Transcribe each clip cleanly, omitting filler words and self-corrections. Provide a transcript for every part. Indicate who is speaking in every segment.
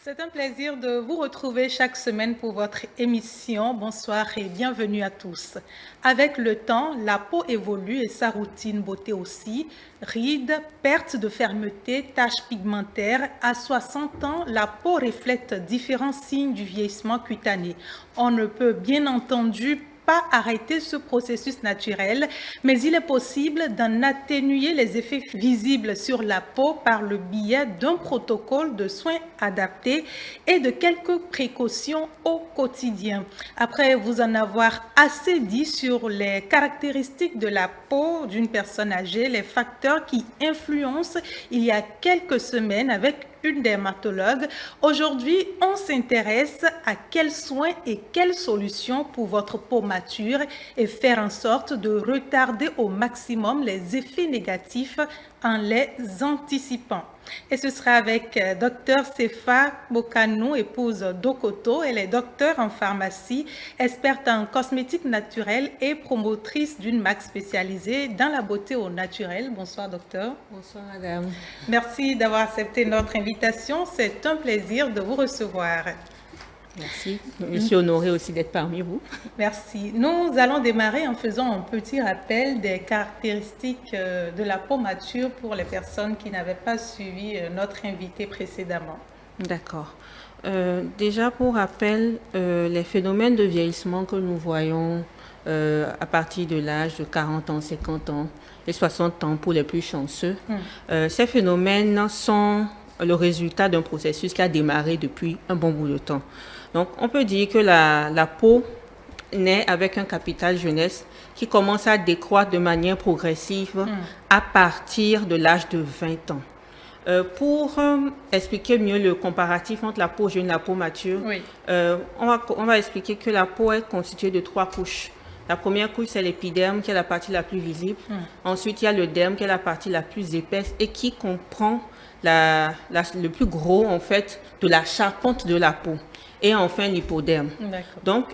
Speaker 1: C'est un plaisir de vous retrouver chaque semaine pour votre émission. Bonsoir et bienvenue à tous. Avec le temps, la peau évolue et sa routine beauté aussi. Rides, perte de fermeté, taches pigmentaires. À 60 ans, la peau reflète différents signes du vieillissement cutané. On ne peut bien entendu pas arrêter ce processus naturel, mais il est possible d'en atténuer les effets visibles sur la peau par le biais d'un protocole de soins adapté et de quelques précautions au quotidien. Après vous en avoir assez dit sur les caractéristiques de la peau d'une personne âgée, les facteurs qui influencent il y a quelques semaines avec une dermatologue. Aujourd'hui, on s'intéresse à quels soins et quelles solutions pour votre peau mature et faire en sorte de retarder au maximum les effets négatifs en les anticipant. Et ce sera avec Dr Sefa Bokanou, épouse d'Okoto. Elle est docteure en pharmacie, experte en cosmétique naturelle et promotrice d'une marque spécialisée dans la beauté au naturel. Bonsoir, docteur.
Speaker 2: Bonsoir, madame.
Speaker 1: Merci d'avoir accepté notre invitation. C'est un plaisir de vous recevoir.
Speaker 2: Merci. Je suis honorée aussi d'être parmi vous.
Speaker 1: Merci. Nous allons démarrer en faisant un petit rappel des caractéristiques de la peau mature pour les personnes qui n'avaient pas suivi notre invité précédemment.
Speaker 2: D'accord. Déjà, pour rappel, les phénomènes de vieillissement que nous voyons à partir de l'âge de 40 ans, 50 ans et 60 ans pour les plus chanceux, ces phénomènes sont le résultat d'un processus qui a démarré depuis un bon bout de temps. Donc, on peut dire que la peau naît avec un capital jeunesse qui commence à décroître de manière progressive à partir de l'âge de 20 ans. Pour expliquer mieux le comparatif entre la peau jeune et la peau mature,
Speaker 1: Oui.
Speaker 2: on va expliquer que la peau est constituée de 3 couches. La première couche, c'est l'épiderme, qui est la partie la plus visible. Ensuite, il y a le derme, qui est la partie la plus épaisse et qui comprend le plus gros, en fait, de la charpente de la peau. Et enfin, l'hypoderme. Donc,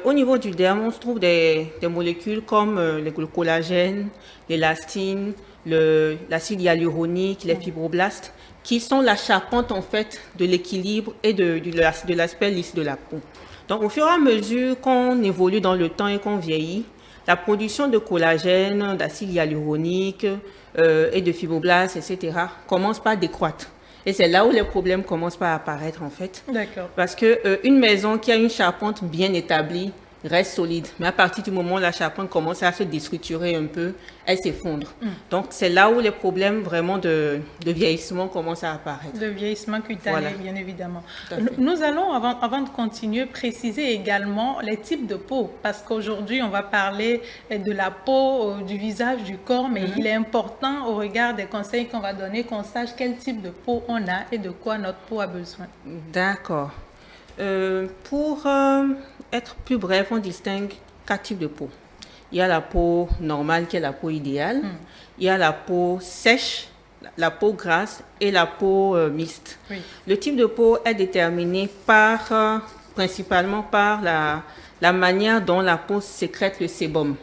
Speaker 2: au niveau du derme, on se trouve des molécules comme le collagène, l'élastine, l'acide hyaluronique, les fibroblastes, qui sont la charpente, en fait, de l'équilibre et de l'aspect lisse de la peau. Donc, au fur et à mesure qu'on évolue dans le temps et qu'on vieillit, la production de collagène, d'acide hyaluronique et de fibroblastes, etc., commence par décroître. Et c'est là où les problèmes commencent par apparaître, en fait.
Speaker 1: D'accord.
Speaker 2: Parce qu'une maison qui a une charpente bien établie reste solide. Mais à partir du moment où la charpente commence à se déstructurer un peu, elle s'effondre. Donc, c'est là où les problèmes vraiment de vieillissement commencent à apparaître.
Speaker 1: Le vieillissement cutané,
Speaker 2: Voilà.
Speaker 1: bien évidemment. Nous allons, avant de continuer, préciser également les types de peau, parce qu'aujourd'hui, on va parler de la peau, du visage, du corps, mais il est important, au regard des conseils qu'on va donner, qu'on sache quel type de peau on a et de quoi notre peau a besoin.
Speaker 2: D'accord. Pour être plus bref, on distingue 4 types de peau. Il y a la peau normale qui est la peau idéale. Il y a la peau sèche, la peau grasse et la peau mixte.
Speaker 1: Oui.
Speaker 2: Le type de peau est déterminé principalement par la manière dont la peau sécrète le sébum.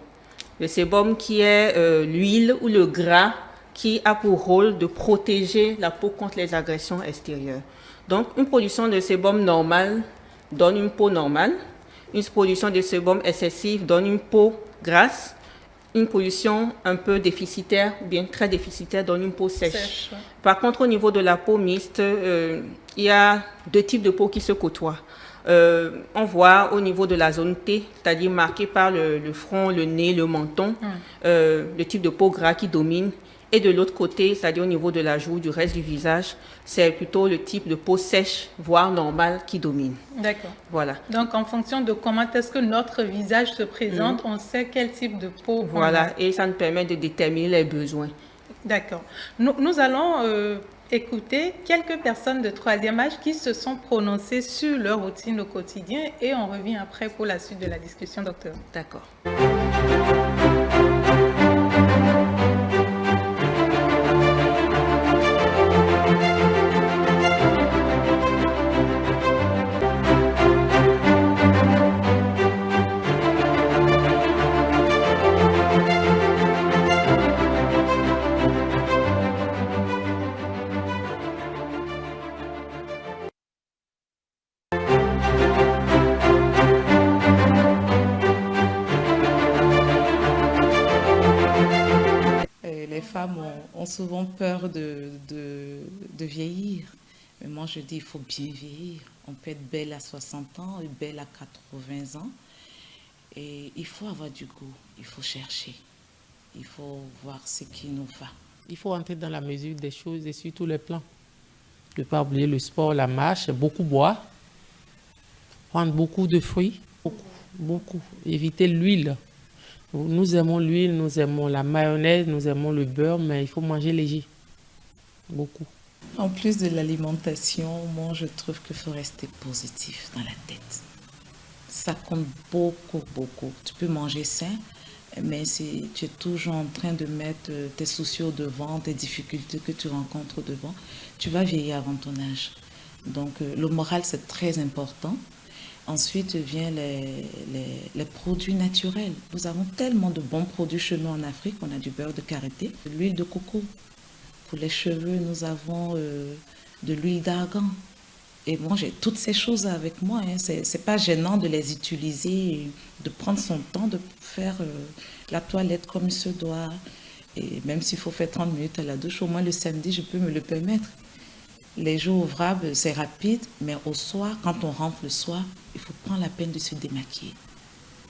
Speaker 2: Le sébum qui est l'huile ou le gras qui a pour rôle de protéger la peau contre les agressions extérieures. Donc, une production de sébum normale donne une peau normale. Une production de sébum excessive donne une peau grasse. Une production un peu déficitaire, ou bien très déficitaire, donne une peau sèche. Par contre, au niveau de la peau mixte, il y a 2 types de peau qui se côtoient. On voit au niveau de la zone T, c'est-à-dire marquée par le front, le nez, le menton, le type de peau gras qui domine. Et de l'autre côté, c'est-à-dire au niveau de la joue, du reste du visage, c'est plutôt le type de peau sèche, voire normale, qui domine.
Speaker 1: D'accord.
Speaker 2: Voilà.
Speaker 1: Donc, en fonction de comment est-ce que notre visage se présente, on sait quel type de peau on a.
Speaker 2: Voilà, et ça nous permet de déterminer les besoins.
Speaker 1: D'accord. Nous allons écouter quelques personnes de 3e âge qui se sont prononcées sur leur routine au quotidien et on revient après pour la suite de la discussion, docteur.
Speaker 2: D'accord.
Speaker 3: ont souvent peur de vieillir. Mais moi, je dis, il faut bien vieillir. On peut être belle à 60 ans et belle à 80 ans. Et il faut avoir du goût, il faut chercher, il faut voir ce qui nous va.
Speaker 4: Il faut entrer dans la mesure des choses et sur tous les plans. Ne pas oublier le sport, la marche, beaucoup boire, prendre beaucoup de fruits, beaucoup. Éviter l'huile. Nous aimons l'huile, nous aimons la mayonnaise, nous aimons le beurre, mais il faut manger léger. Beaucoup.
Speaker 3: En plus de l'alimentation, moi je trouve qu'il faut rester positif dans la tête. Ça compte beaucoup, beaucoup. Tu peux manger sain, mais si tu es toujours en train de mettre tes soucis au devant, tes difficultés que tu rencontres au devant, tu vas vieillir avant ton âge. Donc le moral, c'est très important. Ensuite vient les produits naturels. Nous avons tellement de bons produits chez nous en Afrique. On a du beurre de karité, de l'huile de coco. Pour les cheveux, nous avons de l'huile d'argan. Et bon, j'ai toutes ces choses avec moi. Hein. C'est pas gênant de les utiliser, de prendre son temps, de faire la toilette comme il se doit. Et même s'il faut faire 30 minutes à la douche, au moins le samedi, je peux me le permettre. Les jours ouvrables, c'est rapide, mais au soir, quand on rentre le soir, il faut prendre la peine de se démaquiller.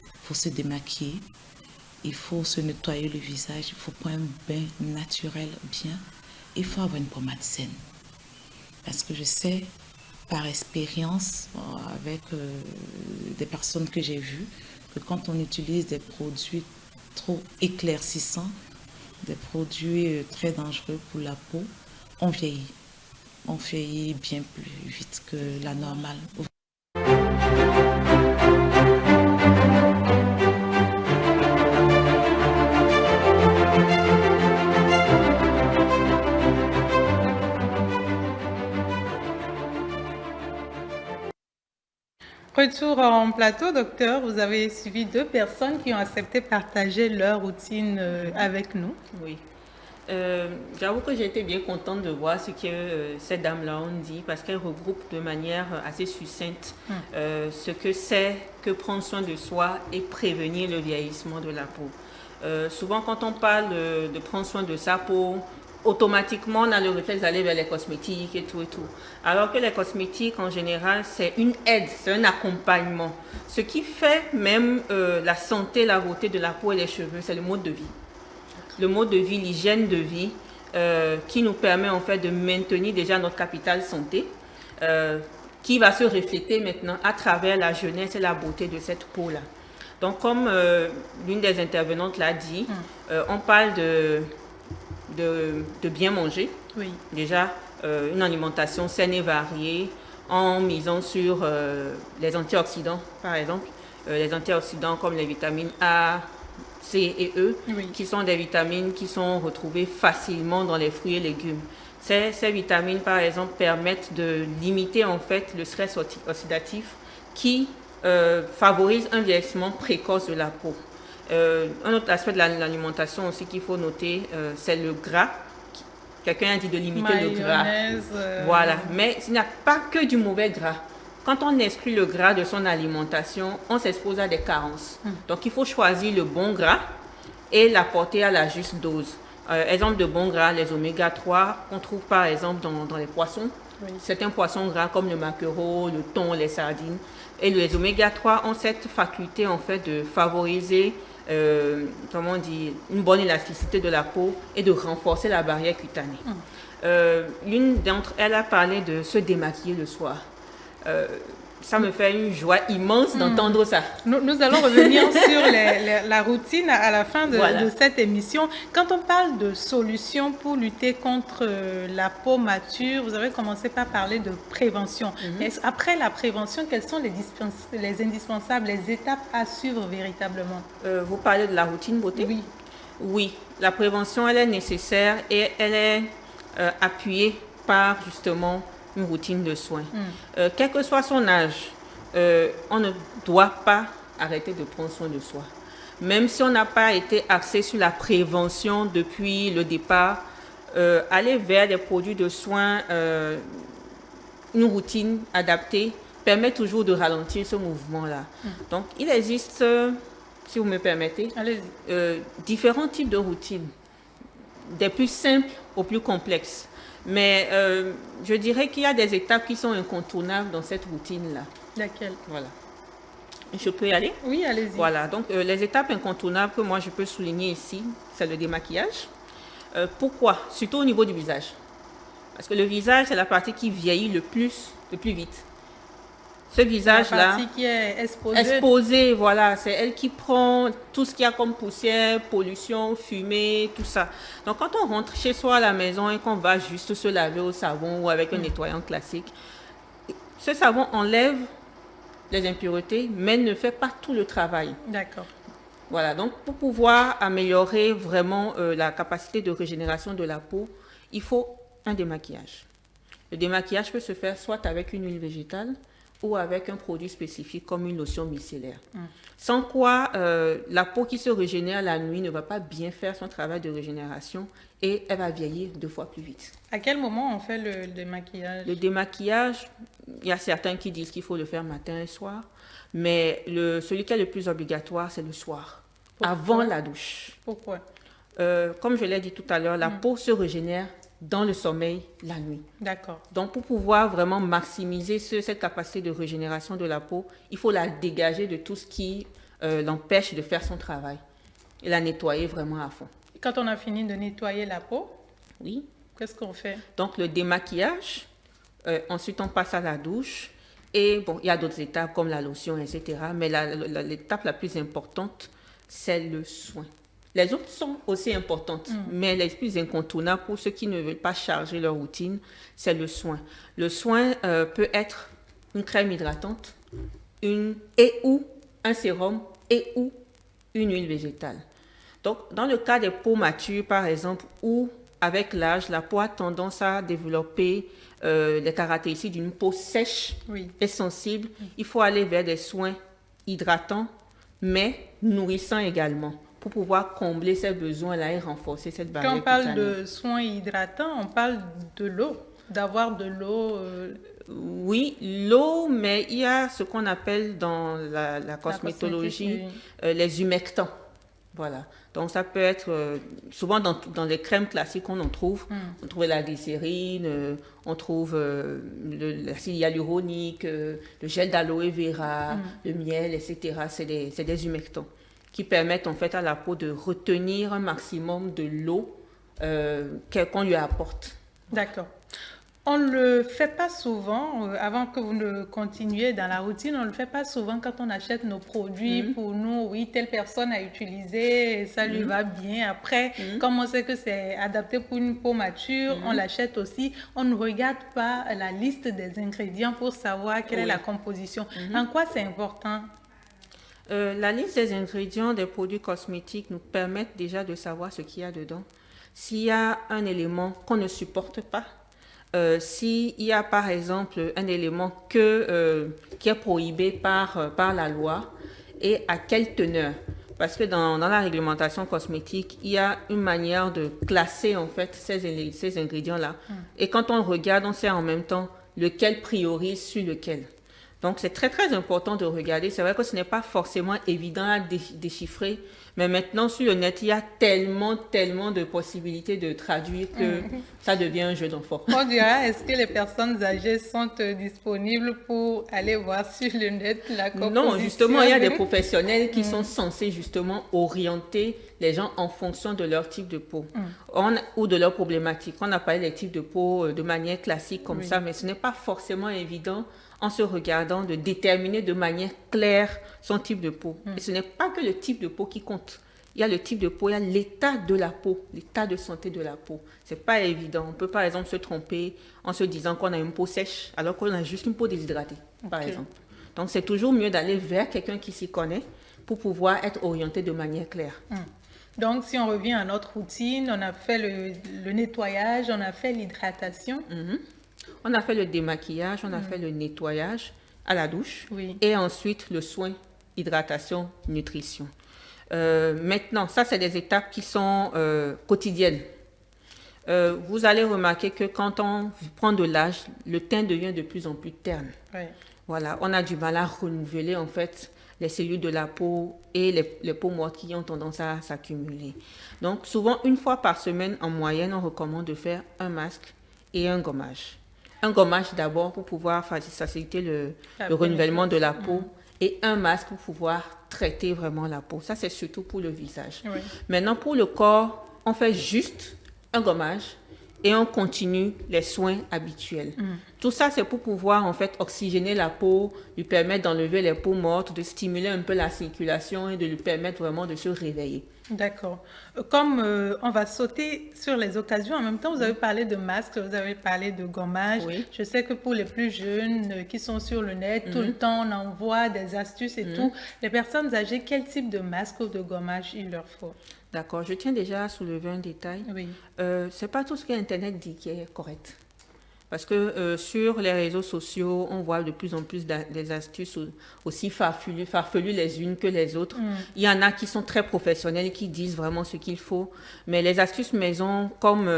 Speaker 3: Il faut se démaquiller, il faut se nettoyer le visage, il faut prendre un bain naturel bien. Il faut avoir une pommade saine. Parce que je sais, par expérience, avec des personnes que j'ai vues, que quand on utilise des produits trop éclaircissants, des produits très dangereux pour la peau, on vieillit. On vieillit bien plus vite que la normale.
Speaker 1: Retour en plateau, docteur. Vous avez suivi 2 personnes qui ont accepté de partager leur routine avec nous.
Speaker 2: Oui. J'avoue que j'ai été bien contente de voir ce que ces dames-là ont dit parce qu'elles regroupent de manière assez succincte ce que c'est que prendre soin de soi et prévenir le vieillissement de la peau. Souvent, quand on parle de prendre soin de sa peau, automatiquement, on a le réflexe d'aller vers les cosmétiques et tout et tout. Alors que les cosmétiques, en général, c'est une aide, c'est un accompagnement. Ce qui fait même la santé, la beauté de la peau et des cheveux, c'est le mode de vie. Le mode de vie, l'hygiène de vie, qui nous permet en fait de maintenir déjà notre capital santé, qui va se refléter maintenant à travers la jeunesse et la beauté de cette peau-là. Donc, comme l'une des intervenantes l'a dit, on parle de bien manger.
Speaker 1: Oui.
Speaker 2: Déjà, une alimentation saine et variée en misant sur les antioxydants, par exemple. Les antioxydants comme les vitamines A, C et E,
Speaker 1: Oui.
Speaker 2: qui sont des vitamines qui sont retrouvées facilement dans les fruits et légumes. Ces vitamines, par exemple, permettent de limiter en fait le stress oxydatif qui favorise un vieillissement précoce de la peau. Un autre aspect de l'alimentation aussi qu'il faut noter, c'est le gras. Quelqu'un a dit de limiter le gras. Voilà, mais il n'y a pas que du mauvais gras. Quand on exclut le gras de son alimentation, on s'expose à des carences. Donc, il faut choisir le bon gras et l'apporter à la juste dose. Exemple de bon gras, les oméga 3 qu'on trouve par exemple dans les poissons. Oui. Certains poissons gras comme le maquereau, le thon, les sardines. Et les oméga 3 ont cette faculté en fait de favoriser comment on dit, une bonne élasticité de la peau et de renforcer la barrière cutanée. L'une d'entre elles a parlé de se démaquiller le soir. Ça me fait une joie immense d'entendre ça.
Speaker 1: Nous allons revenir sur la routine à la fin de cette émission. Quand on parle de solutions pour lutter contre la peau mature, vous avez commencé par parler de prévention. Mais après la prévention, quelles sont les indispensables, les étapes à suivre véritablement?
Speaker 2: Vous parlez de la routine beauté?
Speaker 1: Oui.
Speaker 2: Oui, la prévention, elle est nécessaire et elle est appuyée par justement une routine de soins. Quel que soit son âge, on ne doit pas arrêter de prendre soin de soi. Même si on n'a pas été axé sur la prévention depuis le départ, aller vers des produits de soins, une routine adaptée, permet toujours de ralentir ce mouvement-là. Donc, il existe, si vous me permettez, différents types de routines. des plus simples aux plus complexes. Mais je dirais qu'il y a des étapes qui sont incontournables dans cette routine-là.
Speaker 1: Laquelle?
Speaker 2: Voilà. Je peux y aller?
Speaker 1: Oui, allez-y.
Speaker 2: Voilà, donc les étapes incontournables que moi je peux souligner ici, c'est le démaquillage. Pourquoi? Surtout au niveau du visage. Parce que le visage, c'est la partie qui vieillit le plus vite. Ce visage-là,
Speaker 1: la partie qui est
Speaker 2: exposée, voilà, c'est elle qui prend tout ce qu'il y a comme poussière, pollution, fumée, tout ça. Donc quand on rentre chez soi à la maison et qu'on va juste se laver au savon ou avec un nettoyant classique, ce savon enlève les impuretés, mais ne fait pas tout le travail.
Speaker 1: D'accord.
Speaker 2: Voilà, donc pour pouvoir améliorer vraiment la capacité de régénération de la peau, il faut un démaquillage. Le démaquillage peut se faire soit avec une huile végétale ou avec un produit spécifique comme une lotion micellaire. Sans quoi, la peau qui se régénère la nuit ne va pas bien faire son travail de régénération et elle va vieillir 2 fois plus vite.
Speaker 1: À quel moment on fait le démaquillage?
Speaker 2: Le démaquillage, il y a certains qui disent qu'il faut le faire matin et soir, mais celui qui est le plus obligatoire, c'est le soir, avant la douche.
Speaker 1: Pourquoi?
Speaker 2: Comme je l'ai dit tout à l'heure, la peau se régénère dans le sommeil la nuit.
Speaker 1: D'accord.
Speaker 2: Donc, pour pouvoir vraiment maximiser cette capacité de régénération de la peau, il faut la dégager de tout ce qui l'empêche de faire son travail et la nettoyer vraiment à fond.
Speaker 1: Quand on a fini de nettoyer la peau,
Speaker 2: Oui.
Speaker 1: qu'est-ce qu'on fait?
Speaker 2: Donc, le démaquillage, ensuite on passe à la douche et bon, il y a d'autres étapes comme la lotion, etc. Mais l'étape la plus importante, c'est le soin. Les autres sont aussi importantes, mais les plus incontournables pour ceux qui ne veulent pas charger leur routine, c'est le soin. Le soin peut être une crème hydratante, ou un sérum et ou une huile végétale. Donc, dans le cas des peaux matures, par exemple, où avec l'âge, la peau a tendance à développer les caractéristiques d'une peau sèche et sensible, il faut aller vers des soins hydratants, mais nourrissants également, pour pouvoir combler ces besoins-là et renforcer cette barrière
Speaker 1: Quand on parle
Speaker 2: cutanée.
Speaker 1: de soins hydratants, on parle de l'eau, d'avoir de l'eau.
Speaker 2: Oui, l'eau, mais il y a ce qu'on appelle dans la cosmétologie les humectants. Voilà. Donc, ça peut être, souvent dans les crèmes classiques, on en trouve. On trouve la glycérine, on trouve l'acide hyaluronique, le gel d'aloe vera, le miel, etc. C'est des humectants qui permettent en fait à la peau de retenir un maximum de l'eau qu'on lui apporte.
Speaker 1: D'accord. On ne le fait pas souvent, avant que vous ne continuiez dans la routine, on ne le fait pas souvent quand on achète nos produits pour nous. Oui, telle personne a utilisé et ça lui va bien. Après, comme on sait que c'est adapté pour une peau mature, on l'achète aussi. On ne regarde pas la liste des ingrédients pour savoir quelle est la composition. En quoi c'est important?
Speaker 2: La liste des ingrédients des produits cosmétiques nous permettent déjà de savoir ce qu'il y a dedans. S'il y a un élément qu'on ne supporte pas, s'il y a par exemple un élément qui est prohibé par la loi et à quelle teneur. Parce que dans la réglementation cosmétique, il y a une manière de classer en fait ces ingrédients-là. Et quand on regarde, on sait en même temps lequel priorise sur lequel. Donc, c'est très, très important de regarder. C'est vrai que ce n'est pas forcément évident à déchiffrer, mais maintenant, sur le net, il y a tellement, tellement de possibilités de traduire que ça devient un jeu d'enfant.
Speaker 1: On dira, est-ce que les personnes âgées sont disponibles pour aller voir sur le net la composition?
Speaker 2: Non, justement, il y a des professionnels qui sont censés justement orienter les gens en fonction de leur type de peau ou de leur problématique. On a parlé des types de peau de manière classique comme ça, mais ce n'est pas forcément évident en se regardant de déterminer de manière claire son type de peau. Et ce n'est pas que le type de peau qui compte. Il y a le type de peau, il y a l'état de la peau, l'état de santé de la peau. C'est pas évident. On peut par exemple se tromper en se disant qu'on a une peau sèche alors qu'on a juste une peau déshydratée, par exemple. Donc c'est toujours mieux d'aller vers quelqu'un qui s'y connaît pour pouvoir être orienté de manière claire.
Speaker 1: Donc, si on revient à notre routine, on a fait le nettoyage, on a fait l'hydratation.
Speaker 2: On a fait le démaquillage, on a fait le nettoyage à la douche et ensuite le soin, hydratation, nutrition. Maintenant, ça, c'est des étapes qui sont quotidiennes. Vous allez remarquer que quand on prend de l'âge, le teint devient de plus en plus terne. Voilà, on a du mal à renouveler en fait les cellules de la peau et les peaux mortes qui ont tendance à s'accumuler. Donc, souvent, une fois par semaine, en moyenne, on recommande de faire un masque et un gommage. Un gommage d'abord pour pouvoir faciliter le renouvellement de la peau et un masque pour pouvoir traiter vraiment la peau. Ça, c'est surtout pour le visage.
Speaker 1: Oui.
Speaker 2: Maintenant, pour le corps, on fait juste un gommage et on continue les soins habituels. Tout ça, c'est pour pouvoir en fait oxygéner la peau, lui permettre d'enlever les peaux mortes, de stimuler un peu la circulation et de lui permettre vraiment de se réveiller.
Speaker 1: D'accord. Comme on va sauter sur les occasions, en même temps, vous avez parlé de masques, vous avez parlé de gommage.
Speaker 2: Oui.
Speaker 1: Je sais que pour les plus jeunes qui sont sur le net, tout le temps, on envoie des astuces et tout. Les personnes âgées, quel type de masque ou de gommage il leur faut?
Speaker 2: D'accord, je tiens déjà à soulever un détail.
Speaker 1: Oui.
Speaker 2: C'est pas tout ce que Internet dit qui est correct. Parce que sur les réseaux sociaux, on voit de plus en plus des astuces aussi farfelues les unes que les autres. Il y en a qui sont très professionnels et qui disent vraiment ce qu'il faut. Mais les astuces maison, comme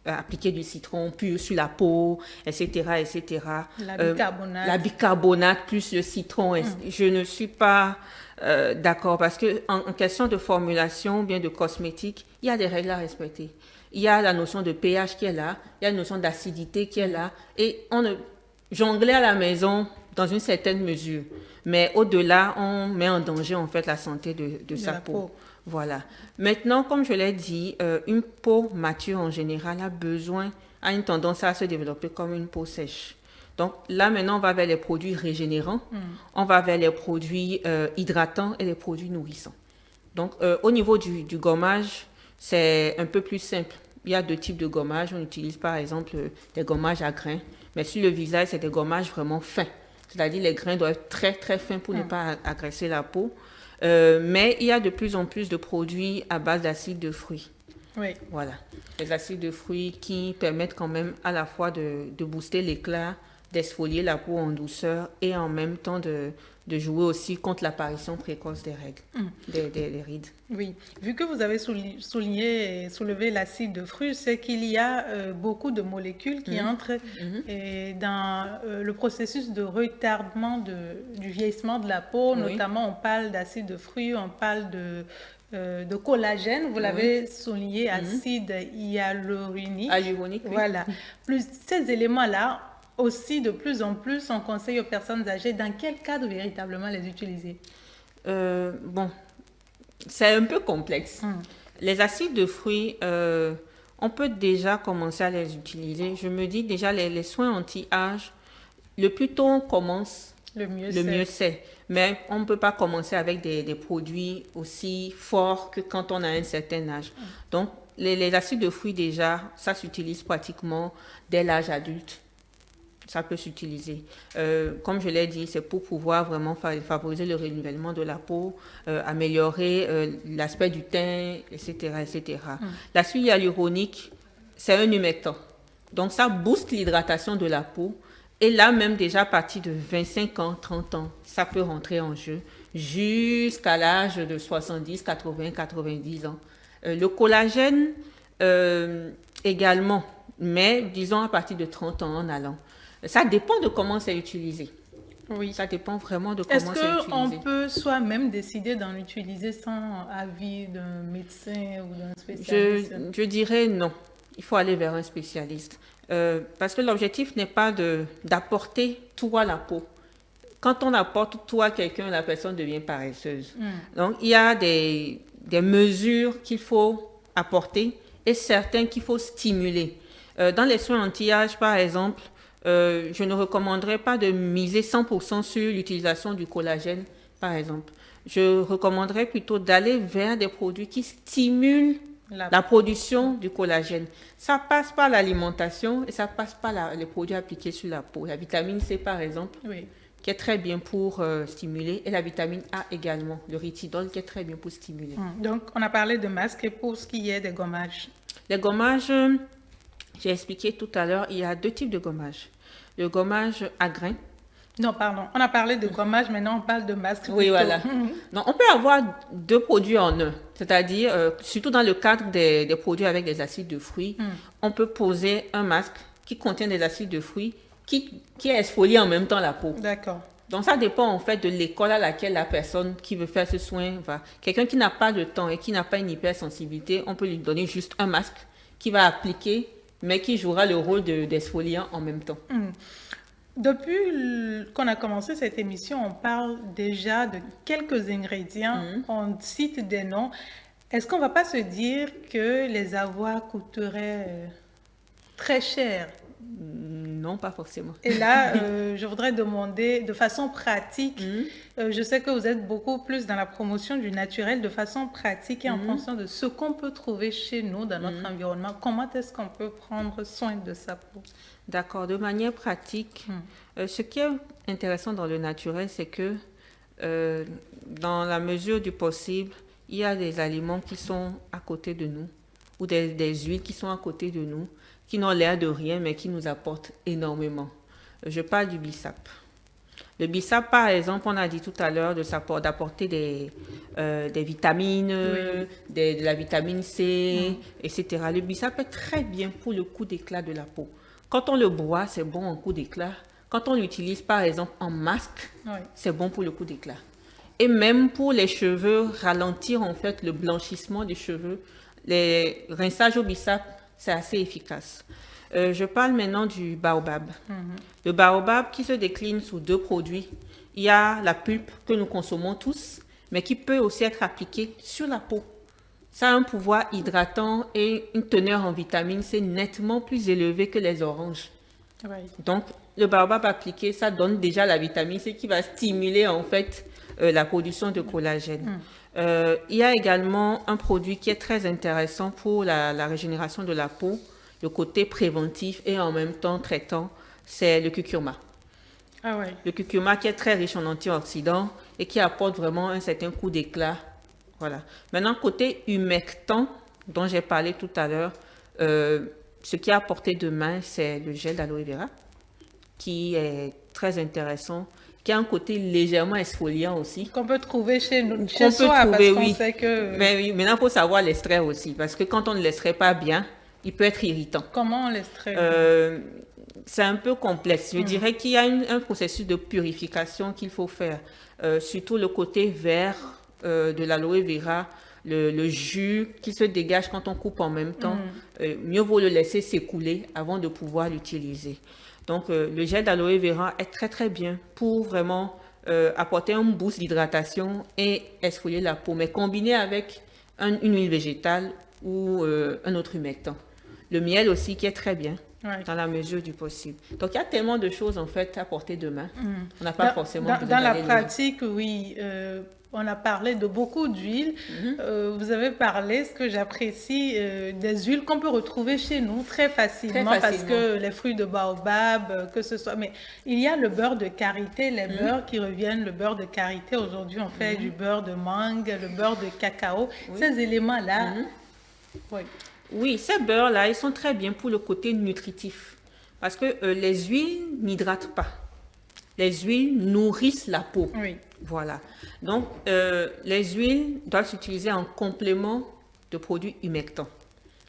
Speaker 2: appliquer du citron pur sur la peau, etc., etc.
Speaker 1: La bicarbonate.
Speaker 2: La bicarbonate plus le citron. Je ne suis pas d'accord parce que en question de formulation ou bien de cosmétique, il y a des règles à respecter. Il y a la notion de pH qui est là, il y a la notion d'acidité qui est là, et on jongler à la maison dans une certaine mesure. Mais au-delà, on met en danger en fait la santé de sa peau. Voilà. Maintenant, comme je l'ai dit, une peau mature en général a une tendance à se développer comme une peau sèche. Donc là, maintenant, on va vers les produits régénérants, on va vers les produits hydratants et les produits nourrissants. Donc, au niveau du gommage, c'est un peu plus simple. Il y a 2 types de gommage. On utilise par exemple des gommages à grains. Mais sur le visage, c'est des gommages vraiment fins. C'est-à-dire les grains doivent être très très fins pour ne pas agresser la peau. Mais il y a de plus en plus de produits à base d'acide de fruits.
Speaker 1: Oui.
Speaker 2: Voilà. Les acides de fruits qui permettent quand même à la fois de booster l'éclat, d'exfolier la peau en douceur et en même temps de jouer aussi contre l'apparition précoce des règles, des rides.
Speaker 1: Oui, vu que vous avez soulevé l'acide de fruits, c'est qu'il y a beaucoup de molécules qui entrent dans le processus de retardement du vieillissement de la peau.
Speaker 2: Oui.
Speaker 1: Notamment, on parle d'acide de fruits, on parle de collagène, vous l'avez souligné, acide hyaluronique.
Speaker 2: Hyaluronique, oui.
Speaker 1: Voilà. Plus ces éléments-là, aussi, de plus en plus, on conseille aux personnes âgées dans quel cadre véritablement les utiliser?
Speaker 2: Bon, c'est un peu complexe. Les acides de fruits, on peut déjà commencer à les utiliser. Je me dis déjà, les soins anti-âge, le plus tôt on commence, le mieux c'est. Mais on ne peut pas commencer avec des produits aussi forts que quand on a un certain âge. Donc, les acides de fruits, déjà, ça s'utilise pratiquement dès l'âge adulte. Ça peut s'utiliser. Comme je l'ai dit, c'est pour pouvoir vraiment favoriser le renouvellement de la peau, améliorer l'aspect du teint, etc. etc. L'acide hyaluronique, c'est un humectant. Donc, ça booste l'hydratation de la peau. Et là, même déjà à partir de 25 ans, 30 ans, ça peut rentrer en jeu jusqu'à l'âge de 70, 80, 90 ans. Le collagène également, mais disons à partir de 30 ans en allant. Ça dépend de comment c'est utilisé.
Speaker 1: Oui.
Speaker 2: Ça dépend vraiment de comment c'est utilisé.
Speaker 1: Est-ce qu'on peut soi-même décider d'en utiliser sans avis d'un médecin ou d'un spécialiste?
Speaker 2: Je dirais non. Il faut aller vers un spécialiste. Parce que l'objectif n'est pas d'apporter tout à la peau. Quand on apporte tout à quelqu'un, la personne devient paresseuse. Donc, il y a des mesures qu'il faut apporter et certaines qu'il faut stimuler. Dans les soins anti-âge, par exemple, je ne recommanderais pas de miser 100% sur l'utilisation du collagène, par exemple. Je recommanderais plutôt d'aller vers des produits qui stimulent la production du collagène. Ça passe par l'alimentation et ça passe par les produits appliqués sur la peau. La vitamine C, par exemple, qui est très bien pour stimuler, et la vitamine A également, le ritidol, qui est très bien pour stimuler.
Speaker 1: Donc, on a parlé de masques et pour ce qui est des gommages.
Speaker 2: Les gommages, j'ai expliqué tout à l'heure, il y a 2 types de gommages. Le gommage à grains.
Speaker 1: Non, pardon. On a parlé de gommage, maintenant on parle de masque.
Speaker 2: Oui, voilà. Donc, on peut avoir 2 produits en un. C'est-à-dire, surtout dans le cadre des produits avec des acides de fruits, on peut poser un masque qui contient des acides de fruits qui exfolie en même temps la peau.
Speaker 1: D'accord.
Speaker 2: Donc, ça dépend en fait de l'école à laquelle la personne qui veut faire ce soin va. Quelqu'un qui n'a pas de temps et qui n'a pas une hypersensibilité, on peut lui donner juste un masque qui va appliquer, mais qui jouera le rôle d'exfoliant en même temps.
Speaker 1: Depuis qu'on a commencé cette émission, on parle déjà de quelques ingrédients, on cite des noms. Est-ce qu'on ne va pas se dire que les avoirs coûteraient très cher?
Speaker 2: Non, pas forcément.
Speaker 1: Et là, je voudrais demander de façon pratique, je sais que vous êtes beaucoup plus dans la promotion du naturel, de façon pratique et en fonction de ce qu'on peut trouver chez nous, dans notre environnement, comment est-ce qu'on peut prendre soin de sa peau?
Speaker 2: D'accord, de manière pratique, ce qui est intéressant dans le naturel, c'est que dans la mesure du possible, il y a des aliments qui sont à côté de nous ou des huiles qui sont à côté de nous, qui n'ont l'air de rien, mais qui nous apportent énormément. Je parle du bissap. Le bissap, par exemple, on a dit tout à l'heure d'apporter des vitamines, de la vitamine C, etc. Le bissap est très bien pour le coup d'éclat de la peau. Quand on le boit, c'est bon en coup d'éclat. Quand on l'utilise, par exemple, en masque, c'est bon pour le coup d'éclat. Et même pour les cheveux, ralentir en fait le blanchissement des cheveux, les rinçages au bissap, c'est assez efficace. Je parle maintenant du baobab. Le baobab qui se décline sous deux produits. Il y a la pulpe que nous consommons tous, mais qui peut aussi être appliquée sur la peau. Ça a un pouvoir hydratant et une teneur en vitamine C nettement plus élevée que les oranges. Donc, le baobab appliqué, ça donne déjà la vitamine C qui va stimuler en fait la production de collagène. Il y a également un produit qui est très intéressant pour la régénération de la peau, le côté préventif et en même temps traitant, c'est le curcuma. Le curcuma qui est très riche en antioxydants et qui apporte vraiment un certain coup d'éclat. Voilà. Maintenant, côté humectant, dont j'ai parlé tout à l'heure, ce qui est à portée de main, c'est le gel d'aloe vera, qui est très intéressant, qui a un côté légèrement exfoliant aussi.
Speaker 1: Qu'on peut trouver chez nous, chez soi, parce qu'on sait que...
Speaker 2: Mais oui, maintenant, il faut savoir l'extraire aussi, parce que quand on ne l'extrait pas bien, il peut être irritant.
Speaker 1: Comment on l'extrait?
Speaker 2: C'est un peu complexe. Je dirais qu'il y a un processus de purification qu'il faut faire. Surtout le côté vert de l'aloe vera, le jus qui se dégage quand on coupe en même temps. Mieux vaut le laisser s'écouler avant de pouvoir l'utiliser. Donc, le gel d'aloe vera est très très bien pour vraiment apporter un boost d'hydratation et exfolier la peau, mais combiné avec une huile végétale ou un autre humectant. Le miel aussi qui est très bien dans la mesure du possible. Donc, il y a tellement de choses en fait à portée de main. On n'a pas forcément besoin
Speaker 1: dans la
Speaker 2: d'aller
Speaker 1: pratique, oui. On a parlé de beaucoup d'huiles. Vous avez parlé, ce que j'apprécie, des huiles qu'on peut retrouver chez nous très facilement, parce que les fruits de baobab, que ce soit... Mais il y a le beurre de karité, les beurres qui reviennent, le beurre de karité. Aujourd'hui, on fait du beurre de mangue, le beurre de cacao. Ces éléments-là...
Speaker 2: Oui, ces beurres-là, ils sont très bien pour le côté nutritif. Parce que les huiles n'hydratent pas. Les huiles nourrissent la peau. Voilà. Donc, les huiles doivent s'utiliser en complément de produits humectants.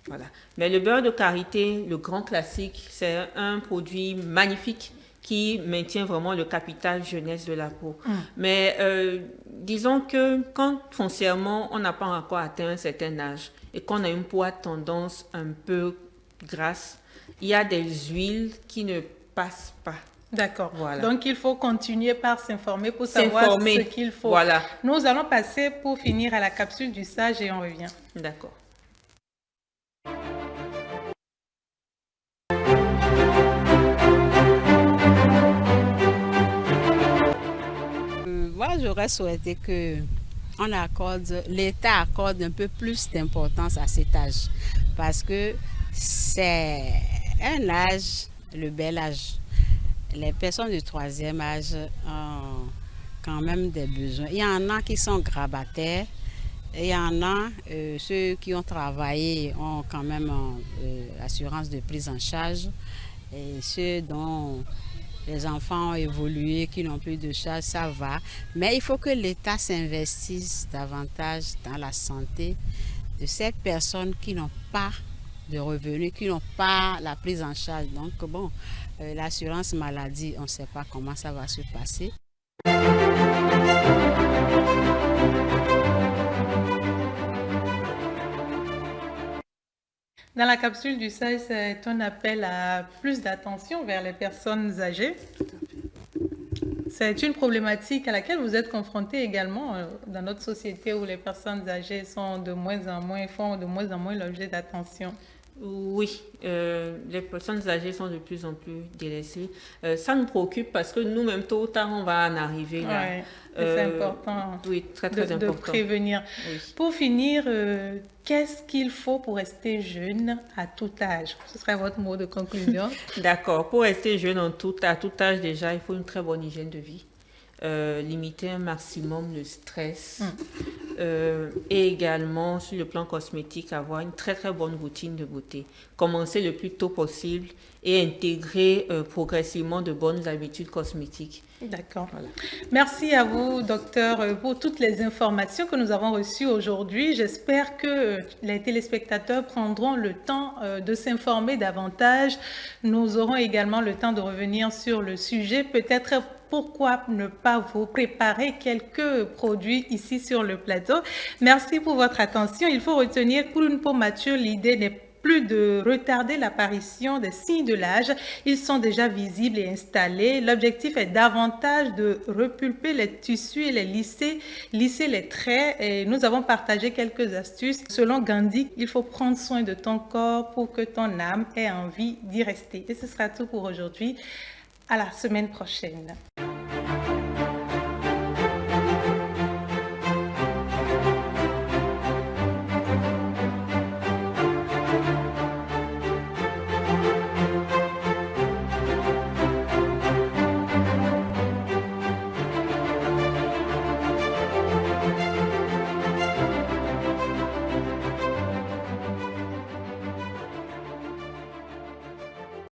Speaker 2: Voilà. Mais le beurre de karité, le grand classique, c'est un produit magnifique qui maintient vraiment le capital jeunesse de la peau. Mais disons que quand foncièrement, on n'a pas encore atteint un certain âge et qu'on a une peau à tendance un peu grasse, il y a des huiles qui ne passent pas.
Speaker 1: D'accord.
Speaker 2: Voilà.
Speaker 1: Donc, il faut continuer par s'informer pour savoir ce qu'il faut.
Speaker 2: Voilà.
Speaker 1: Nous allons passer pour finir à la capsule du sage et on revient.
Speaker 2: D'accord.
Speaker 5: Moi, j'aurais souhaité que l'État accorde un peu plus d'importance à cet âge, parce que c'est un âge, le bel âge. Les personnes du troisième âge ont quand même des besoins. Il y en a qui sont grabataires, il y en a, ceux qui ont travaillé ont quand même assurance de prise en charge, et ceux dont les enfants ont évolué, qui n'ont plus de charge, ça va. Mais il faut que l'État s'investisse davantage dans la santé de ces personnes qui n'ont pas de revenus, qui n'ont pas la prise en charge. Donc bon, l'assurance maladie, on ne sait pas comment ça va se passer.
Speaker 1: Dans la capsule du SAE, c'est un appel à plus d'attention vers les personnes âgées. C'est une problématique à laquelle vous êtes confrontés également dans notre société où les personnes âgées sont de moins en moins, font de moins en moins l'objet d'attention.
Speaker 2: Oui, les personnes âgées sont de plus en plus délaissées. Ça nous préoccupe parce que nous-mêmes, tôt ou tard, on va en arriver là.
Speaker 1: Ouais, c'est important,
Speaker 2: oui, très, très
Speaker 1: de
Speaker 2: important.
Speaker 1: prévenir.
Speaker 2: Oui.
Speaker 1: Pour finir, qu'est-ce qu'il faut pour rester jeune à tout âge? Ce serait votre mot de conclusion.
Speaker 2: D'accord. Pour rester jeune à tout âge, déjà, il faut une très bonne hygiène de vie. Limiter un maximum le stress. Et également, sur le plan cosmétique, avoir une très très bonne routine de beauté. Commencer le plus tôt possible et intégrer progressivement de bonnes habitudes cosmétiques.
Speaker 1: D'accord.
Speaker 2: Voilà.
Speaker 1: Merci à vous, docteur, pour toutes les informations que nous avons reçues aujourd'hui. J'espère que les téléspectateurs prendront le temps de s'informer davantage. Nous aurons également le temps de revenir sur le sujet. Peut-être pourquoi ne pas vous préparer quelques produits ici sur le plateau. Merci pour votre attention. Il faut retenir que pour une peau mature, l'idée n'est plus de retarder l'apparition des signes de l'âge. Ils sont déjà visibles et installés. L'objectif est davantage de repulper les tissus et les lisser les traits. Et nous avons partagé quelques astuces. Selon Gandhi, il faut prendre soin de ton corps pour que ton âme ait envie d'y rester. Et ce sera tout pour aujourd'hui. À la semaine prochaine.